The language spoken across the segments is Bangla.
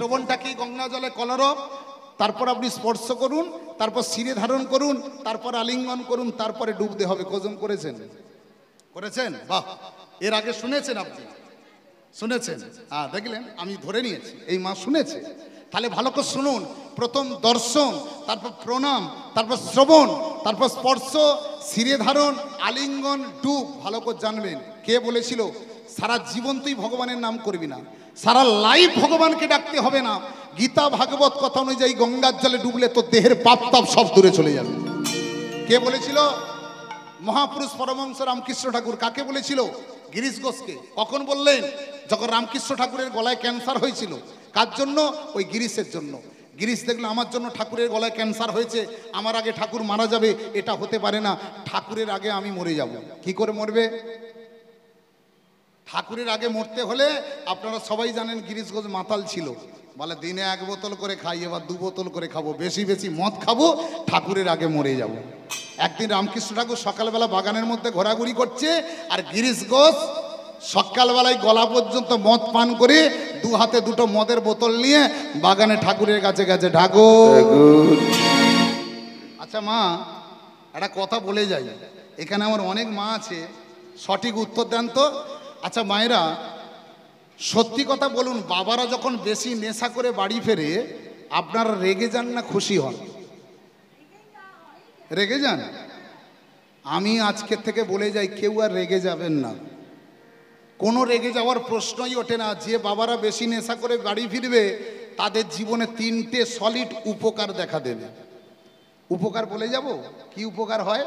শ্রবণটা কি গঙ্গা জলে কলরব, তারপর আপনি স্পর্শ করুন, তারপর শিরে ধারণ করুন, তারপর আলিঙ্গন করুন, তারপরে ডুবতে হবে। কজন করেছেন? করেছেন? বাহ, এর আগে শুনেছেন? আপনি শুনেছেন? দেখলেন, আমি ধরে নিয়েছি এই মা শুনেছে। তাহলে ভালো করে শুনুন। প্রথম দর্শন, তারপর প্রণাম, তারপর শ্রবণ, তারপর স্পর্শ, শিরে ধারণ, আলিঙ্গন, ডুব। ভালো করে জানবেন কে বলেছিল সারা জীবন তুই ভগবানের নাম করবি না, সারা লাইফ ভগবানকে ডাকতে হবে না। গীতা ভাগবত কথা অনুযায়ী গঙ্গার জলে ডুবলে তোর দেহের পাপ তাপ সব দূরে চলে যাবে। কে বলেছিল? মহাপুরুষ পরমহংস রামকৃষ্ণ ঠাকুর। কাকে বলেছিল? গিরিশ ঘোষকে। কখন বললেন? যখন রামকৃষ্ণ ঠাকুরের গলায় ক্যান্সার হয়েছিল। কার জন্য? ওই গিরিশের জন্য। গিরিশ দেখলো আমার জন্য ঠাকুরের গলায় ক্যান্সার হয়েছে, আমার আগে ঠাকুর মারা যাবে, এটা হতে পারে না, ঠাকুরের আগে আমি মরে যাব। কি করে মরবে? ঠাকুরের আগে মরতে হলে আপনারা সবাই জানেন গিরিশ ঘোষ মাতাল ছিল। বলে দিনে 1 বোতল করে খাই, এবার 2 বোতল করে খাবো, বেশি বেশি মদ খাবো, ঠাকুরের আগে মরে যাব। একদিন রামকৃষ্ণ ঠাকুর সকালবেলা বাগানের মধ্যে ঘোরাঘুরি করছে, আর গিরিশ ঘোষ সকালবেলায় গলা পর্যন্ত মদ পান করে 2 হাতে 2টো মদের বোতল নিয়ে বাগানে ঠাকুরের কাছে গেছে। ঠাকুর। আচ্ছা মা, একটা কথা বলে যাই, এখানে আমার অনেক মা আছে, সঠিক উত্তর দেন তো। আচ্ছা মায়েরা, সত্যি কথা বলুন, বাবারা যখন বেশি নেশা করে বাড়ি ফেরে আপনারা রেগে যান না খুশি হন? রেগে যান। আমি আজকের থেকে বলে যাই, কেউ আর রেগে যাবেন না, কোনো রেগে যাওয়ার প্রশ্নই ওঠে না। যে বাবারা বেশি নেশা করে বাড়ি ফিরবে তাদের জীবনে 3টে সলিড উপকার দেখা দেবে। উপকার বলে যাব কি উপকার হয়,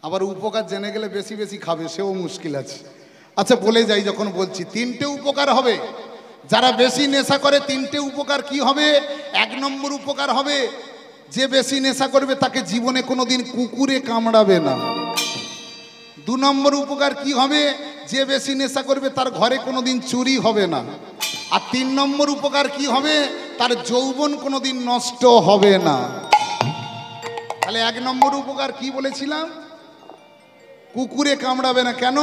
আবার উপকার জেনে গেলে বেশি বেশি খাবে, সেও মুশকিল আছে। আচ্ছা বলে যাই, যখন বলছি 3টে উপকার হবে যারা বেশি নেশা করে। 3টে উপকার কি হবে? 1 নম্বর উপকার হবে, যে বেশি নেশা করবে তাকে জীবনে কোনোদিন কুকুরে কামড়াবে না। 2 নম্বর উপকার কি হবে? যে বেশি নেশা করবে তার ঘরে কোনোদিন চুরি হবে না। আর 3 নম্বর উপকার কি হবে? তার যৌবন কোনোদিন নষ্ট হবে না। তাহলে 1 নম্বর উপকার কি বলেছিলাম? কুকুরে কামড়াবে না। কেন?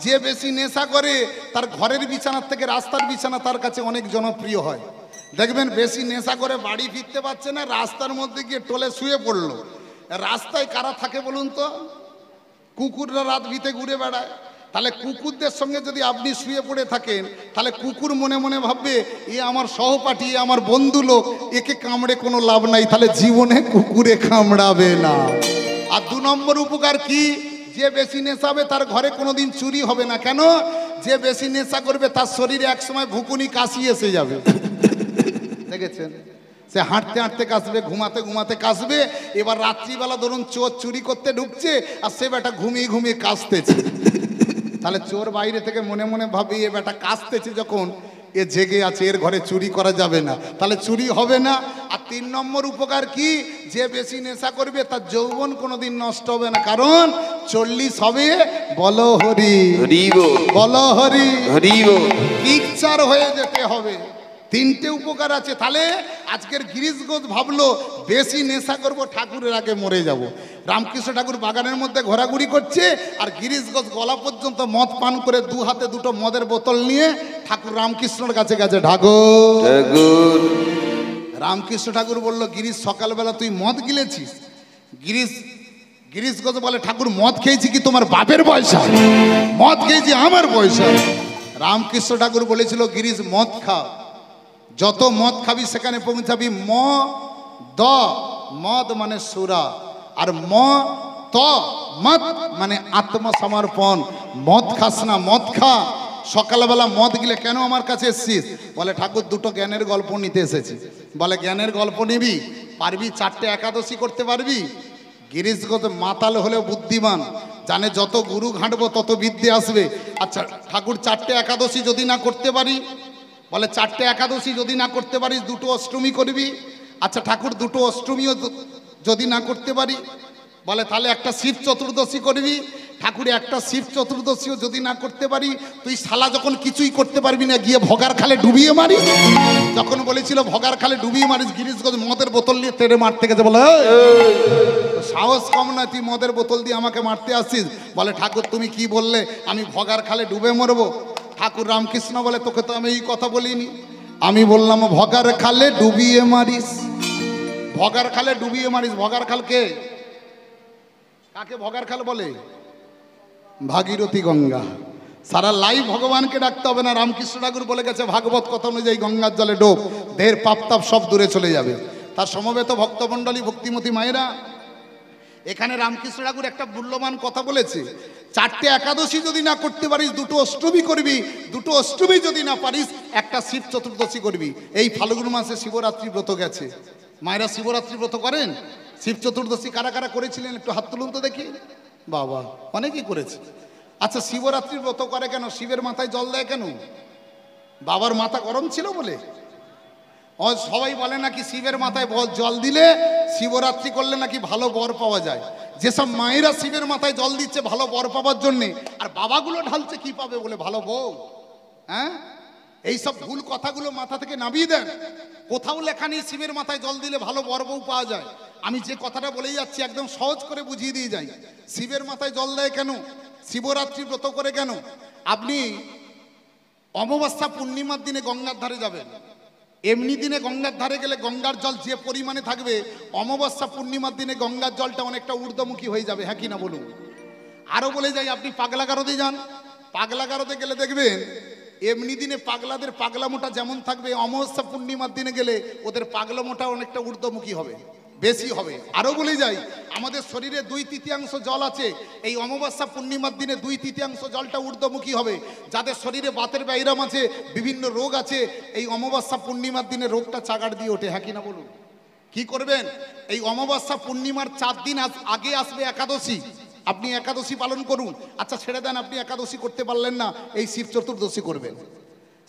যে বেশি নেশা করে তার ঘরের বিছানার থেকে রাস্তার বিছানা তার কাছে অনেক জনপ্রিয় হয়। দেখবেন বেশি নেশা করে বাড়ি ফিরতে পারছে না, রাস্তার মধ্যে গিয়ে টোলে শুয়ে পড়লো। রাস্তায় কারা থাকে বলুন তো? কুকুররা রাত ভিতে ঘুরে বেড়ায়। তাহলে কুকুরদের সঙ্গে যদি আপনি শুয়ে পড়ে থাকেন, তাহলে কুকুর মনে মনে ভাববে এ আমার সহপাঠী, এ আমার বন্ধু লোক, একে কামড়ে কোনো লাভ নাই, তাহলে জীবনে কুকুরে কামড়াবে না। আর 2 নম্বর উপকার কি? যে বেশি নেশাবে তার ঘরে কোনোদিন চুরি হবে না। কেন? যে বেশি নেশা করবে তার শরীরে একসময় ভুকুনি কাশি এসে যাবে। দেখেছেন? সে হাঁটতে হাঁটতে কাশবে, ঘুমাতে ঘুমাতে কাশবে। এবার রাত্রিবেলা ধরুন চোর চুরি করতে ঢুকছে, আর সে বেটা ঘুমিয়ে ঘুমিয়ে কাশতেছে। তাহলে চোর বাইরে থেকে মনে মনে ভাবে এ বেটা কাশতেছে যখন, এ জেগে আছে, এর ঘরে চুরি করা যাবে না, তাহলে চুরি হবে না। আর 3 নম্বর উপকার কি? যে বেশি নেশা করবে তার যৌবন কোনোদিন নষ্ট হবে না। কারণ 40 হবে, বলো হরি হরি বলো হরি হরি, পিকচার হয়ে যেতে হবে। 3টে উপকার আছে। তাহলে আজকের গিরিশ ঘোষ ভাবলো বেশি নেশা করবো, ঠাকুরের আগে মরে যাব। রামকৃষ্ণ ঠাকুর বাগানের মধ্যে ঘোরাঘুরি করছে, আর গিরিশ ঘোষ গলা পর্যন্ত মদ পান করে 2 হাতে 2টো মদের বোতল নিয়ে ঠাকুর রামকৃষ্ণর কাছে গেছে। ঠাকুর। রামকৃষ্ণ ঠাকুর বলল, গিরিশ সকালবেলা তুই মদ গিলেছিস? গিরিশ ঘোষ বলে, ঠাকুর মদ খেয়েছি কি তোমার বাপের পয়সা? মদ খেয়েছি আমার পয়সা। রামকৃষ্ণ ঠাকুর বলেছিল, গিরিশ মদ খা, যত মদ খাবি সেখানে পৌঁছাবি মদ মানে সুরা, আর মত মানে আত্মসমর্পণ। মদ খাস না, মদ খা। সকালবেলা মদ গিলে কেন আমার কাছে এসেছিস? বলে ঠাকুর 2টো জ্ঞানের গল্প নিতে এসেছি। বলে জ্ঞানের গল্প নিবি? পারবি? 4টে একাদশী করতে পারবি? গিরিশ ঘোষ মাতাল হলেও বুদ্ধিমান, জানে যত গুরু ঘাঁটবো তত বিদ্যে আসবে। আচ্ছা ঠাকুর 4টে একাদশী যদি না করতে পারি? বলে 4টে একাদশী যদি না করতে পারিস 2টো অষ্টমী করবি। আচ্ছা ঠাকুর 2টো অষ্টমীও যদি না করতে পারি? বলে তাহলে একটা শিব চতুর্দশী করবি। ঠাকুর একটা শিব চতুর্দশীও যদি না করতে পারি, তুই শালা যখন কিছুই করতে পারবি না, গিয়ে ভগার খালে ডুবিয়ে মারিস। যখন বলেছিল ভগার খালে ডুবিয়ে মারিস, গিরিশ ঘোষ মদের বোতল নিয়ে তেড়ে মারতে গেছে। বলে সাহস কম না, তুই মদের বোতল দিয়ে আমাকে মারতে আসছিস? বলে ঠাকুর তুমি কি বললে? আমি ভগার খালে ডুবে মরবো? ঠাকুর রামকৃষ্ণ বলে, তোকে তো আমি এই কথা বলিনি। আমি বললাম ভগার খালে ডুবিয়ে মারিস। ভগার খালে ডুবিয়ে মারিস, ভগার খাল কে? কাকে ভগার খাল বলে? ভাগীরথী গঙ্গা। সারা লাইভ ভগবানকে ডাকতে হবে না। রামকৃষ্ণ ঠাকুর বলে গেছে ভাগবত কথা অনুযায়ী গঙ্গার জলে ডোব, দেহের পাপ তাপ সব দূরে চলে যাবে। তার সমবেত ভক্তমণ্ডলী, ভক্তিমতী মায়েরা, এখানে রামকৃষ্ণ ঠাকুর একটা মূল্যবান কথা বলেছে। 4টে একাদশী যদি না করতে পারিস, 2টো অষ্টমী করবি, 2টো অষ্টমী যদি না পারিস, একটা শিব চতুর্দশী করবি। এই ফাল্গুন মাসে শিবরাত্রি ব্রত গেছে। মায়েরা শিবরাত্রি ব্রত করেন? শিব চতুর্দশী কারা কারা করেছিলেন একটু হাত তুলুন তো দেখি। বাবা, অনেকেই করেছে। আচ্ছা, শিবরাত্রি ব্রত করে কেন? শিবের মাথায় জল দেয় কেন? বাবার মাথা গরম ছিল বলে? সবাই বলে নাকি শিবের মাথায় জল দিলে, শিবরাত্রি করলে নাকি ভালো বর পাওয়া যায়। যেসব মায়েরা শিবের মাথায় জল দিচ্ছে ভালো বর পাওয়ার জন্যে, আর বাবাগুলো ঢালছে কি পাবে বলে? ভালো বউ। হ্যাঁ, এইসব ভুল কথাগুলো মাথা থেকে নামিয়ে দেন। কোথাও লেখা নেই শিবের মাথায় জল দিলে ভালো বর বউ পাওয়া যায়। আমি যে কথাটা বলেই যাচ্ছি একদম সহজ করে বুঝিয়ে দিয়ে যাই। শিবের মাথায় জল দেয় কেন? শিবরাত্রি ব্রত করে কেন? আপনি অমাবস্যা পূর্ণিমার দিনে গঙ্গার ধারে যাবেন। এমনি দিনে গঙ্গার ধারে গেলে গঙ্গার জল যে পরিমাণে থাকবে, অমাবস্যা পূর্ণিমার দিনে গঙ্গার জলটা অনেকটা ঊর্ধ্বমুখী হয়ে যাবে। হ্যাঁ কি না বলুন? আরো বলে যাই, আপনি পাগলা গারদে যান। পাগলা গারদে গেলে দেখবেন এমনি দিনে পাগলাদের পাগলামোটা যেমন থাকবে, অমাবস্যা পূর্ণিমার দিনে গেলে ওদের পাগলামোটা অনেকটা ঊর্ধ্বমুখী হবে, বেশি হবে। আরো বলে যাই, আমাদের শরীরে 2/3 জল আছে। এই অমাবস্যা পূর্ণিমার দিনে 2/3 জলটা ঊর্ধ্বমুখী হবে। যাদের শরীরে বাতের ব্যায়াম আছে, বিভিন্ন রোগ আছে, এই অমাবস্যা পূর্ণিমার দিনে রোগটা চাগাড় দিয়ে ওঠে। হ্যাঁ কিনা বলুন? কি করবেন? এই অমাবস্যা পূর্ণিমার 4 দিন আগে আসবে একাদশী। আপনি একাদশী পালন করুন। আচ্ছা ছেড়ে দেন, আপনি একাদশী করতে পারলেন না, এই শিব চতুর্দশী করবেন।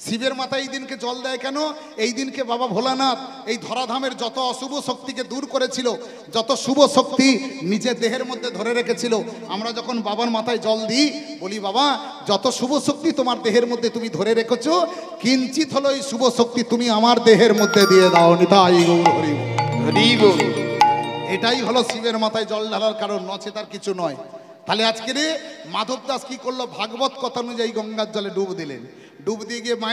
শিবের মাথায় এই দিনকে জল দেয় কেন? এই দিনকে বাবা ভোলানাথ এই ধরাধামের যত অশুভ শক্তিকে দূর করেছিল, যত শুভ শক্তি নিজের দেহের মধ্যে ধরে রেখেছিল। আমরা যখন বাবার মাথায় জল দিই, বলি বাবা যত শুভ শক্তি তোমার দেহের মধ্যে তুমি ধরে রেখেছো, কিঞ্চিত হলো এই শুভ শক্তি তুমি আমার দেহের মধ্যে দিয়ে দাও। নিতাই গৌর হরি বল। এটাই হলো শিবের মাথায় জল ঢালার কারণ, নচেত আর কিছু নয়। তাহলে আজকে রে মাধব দাস কি করলো? ভাগবত কথা অনুযায়ী গঙ্গার জলে ডুব দিলেন। ডুব দিয়ে গিয়ে মায়ের